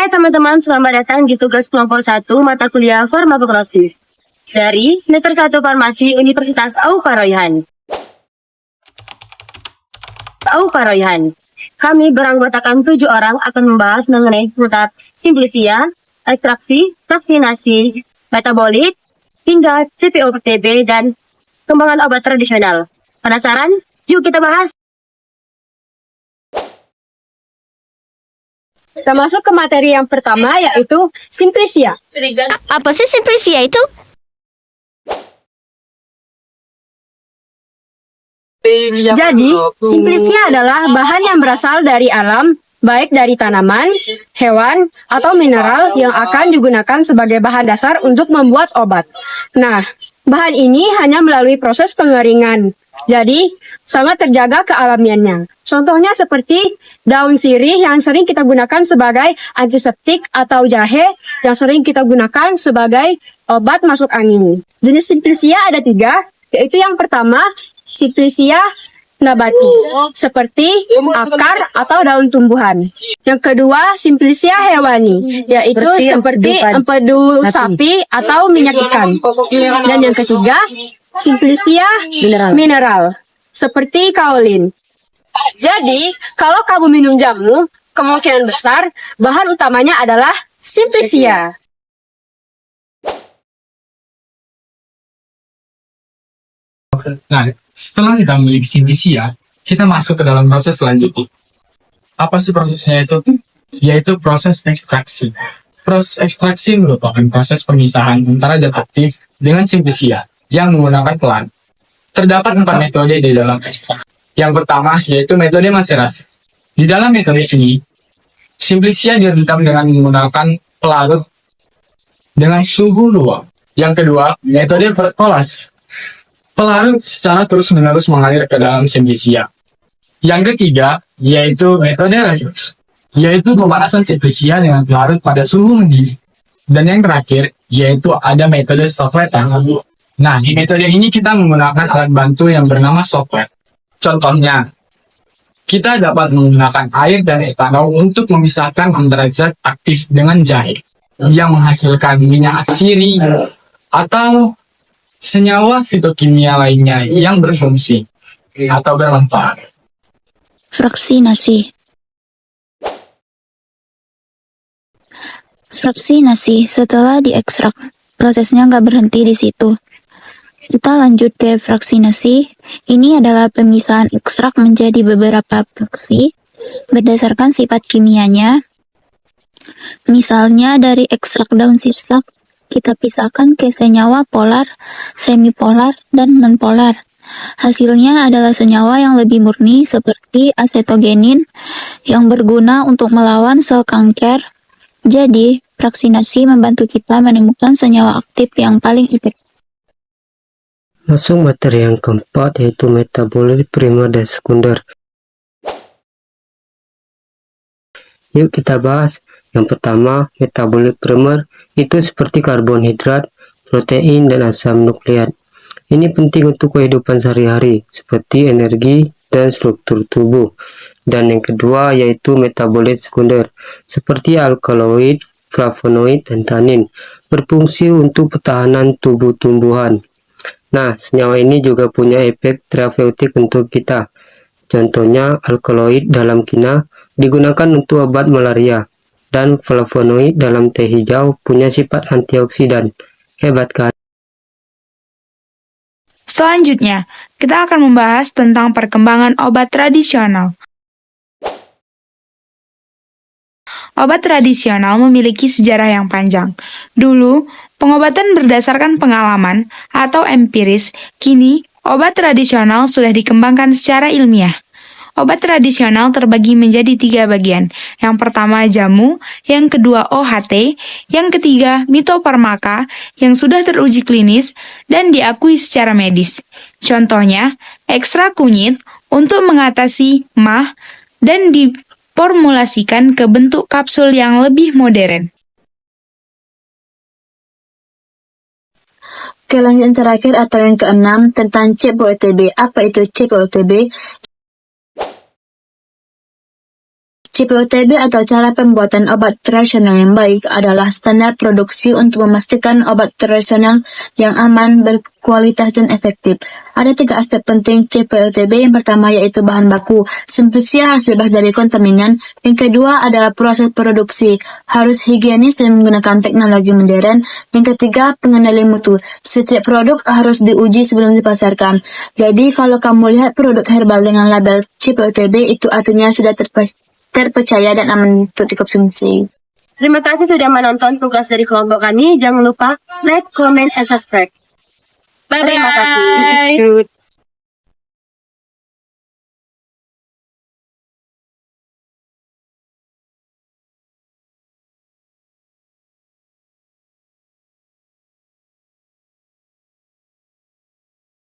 Hai teman-teman, selamat datang di tugas kelompok 1 mata kuliah farmakologi dari semester 1 Farmasi Universitas Auparoyan. Kami beranggotakan 7 orang akan membahas mengenai seputar simplisia, ekstraksi, fraksinasi, metabolit, hingga CPOTB dan kembangan obat tradisional. Penasaran? Yuk kita bahas! Kita masuk ke materi yang pertama, yaitu simplisia. Apa sih simplisia itu? Jadi, simplisia adalah bahan yang berasal dari alam, baik dari tanaman, hewan, atau mineral yang akan digunakan sebagai bahan dasar untuk membuat obat. Nah, bahan ini hanya melalui proses pengeringan. Jadi, sangat terjaga kealamiannya. Contohnya seperti daun sirih yang sering kita gunakan sebagai antiseptik atau jahe yang sering kita gunakan sebagai obat masuk angin. Jenis simplisia ada 3, yaitu yang pertama, simplisia nabati, seperti akar atau daun tumbuhan. Yang kedua, simplisia hewani, yaitu seperti empedu sapi atau minyak ikan. Dan yang ketiga, simplisia mineral, seperti kaolin. Jadi, kalau kamu minum jamu, kemungkinan besar bahan utamanya adalah simplisia. Nah, setelah kita memiliki simplisia, kita masuk ke dalam proses selanjutnya. Apa sih prosesnya itu? Yaitu proses ekstraksi. Proses ekstraksi merupakan proses pemisahan antara zat aktif dengan simplisia yang menggunakan pelan. Terdapat 4 metode di dalam ekstraksi. Yang pertama yaitu metode maserasi. Di dalam metode ini, simplisia direndam dengan menggunakan pelarut dengan suhu ruang. Yang kedua, metode perkolase. Pelarut secara terus-menerus mengalir ke dalam simplisia. Yang ketiga, yaitu metode redox, yaitu pemanasan simplisia dengan pelarut pada suhu mendidih. Dan yang terakhir, yaitu ada metode sofletas. Nah, di metode ini kita menggunakan alat bantu yang bernama soflet. Contohnya, kita dapat menggunakan air dan etanol untuk memisahkan antara zat aktif dengan jahe yang menghasilkan minyak atsiri atau senyawa fitokimia lainnya yang berfungsi atau bermanfaat. Fraksinasi. Fraksinasi setelah diekstrak, prosesnya nggak berhenti di situ. Kita lanjut ke fraksinasi. Ini adalah pemisahan ekstrak menjadi beberapa fraksi berdasarkan sifat kimianya. Misalnya dari ekstrak daun sirsak, kita pisahkan ke senyawa polar, semipolar, dan nonpolar. Hasilnya adalah senyawa yang lebih murni seperti asetogenin yang berguna untuk melawan sel kanker. Jadi, fraksinasi membantu kita menemukan senyawa aktif yang paling efektif. Masuk materi yang keempat, yaitu metabolit primer dan sekunder. Yuk kita bahas. Yang pertama, metabolit primer itu seperti karbohidrat, protein, dan asam nukleat. Ini penting untuk kehidupan sehari-hari, seperti energi dan struktur tubuh. Dan yang kedua, yaitu metabolit sekunder, seperti alkaloid, flavonoid, dan tanin, berfungsi untuk pertahanan tubuh tumbuhan. Nah, senyawa ini juga punya efek terapeutik untuk kita. Contohnya, alkaloid dalam kina digunakan untuk obat malaria, dan flavonoid dalam teh hijau punya sifat antioksidan. Hebat kan? Selanjutnya, kita akan membahas tentang perkembangan obat tradisional. Obat tradisional memiliki sejarah yang panjang. Dulu, pengobatan berdasarkan pengalaman atau empiris. Kini, obat tradisional sudah dikembangkan secara ilmiah. Obat tradisional terbagi menjadi 3 bagian. Yang pertama jamu, yang kedua OHT, yang ketiga mitofarmaka yang sudah teruji klinis dan diakui secara medis. Contohnya, ekstrak kunyit untuk mengatasi MAH dan diformulasikan ke bentuk kapsul yang lebih modern. Oke, lanjut yang terakhir atau yang keenam tentang CPOTB. Apa itu CPOTB? CPOTB atau cara pembuatan obat tradisional yang baik adalah standar produksi untuk memastikan obat tradisional yang aman, berkualitas, dan efektif. Ada 3 aspek penting CPOTB. Yang pertama yaitu bahan baku. Simplisia harus bebas dari kontaminan. Yang kedua adalah proses produksi. Harus higienis dan menggunakan teknologi modern. Yang ketiga, pengendali mutu. Setiap produk harus diuji sebelum dipasarkan. Jadi kalau kamu lihat produk herbal dengan label CPOTB, itu artinya sudah terpercaya dan aman untuk dikonsumsi. Terima kasih sudah menonton tugas dari kelompok kami. Jangan lupa like, comment, and subscribe. Bye-bye. Terima kasih.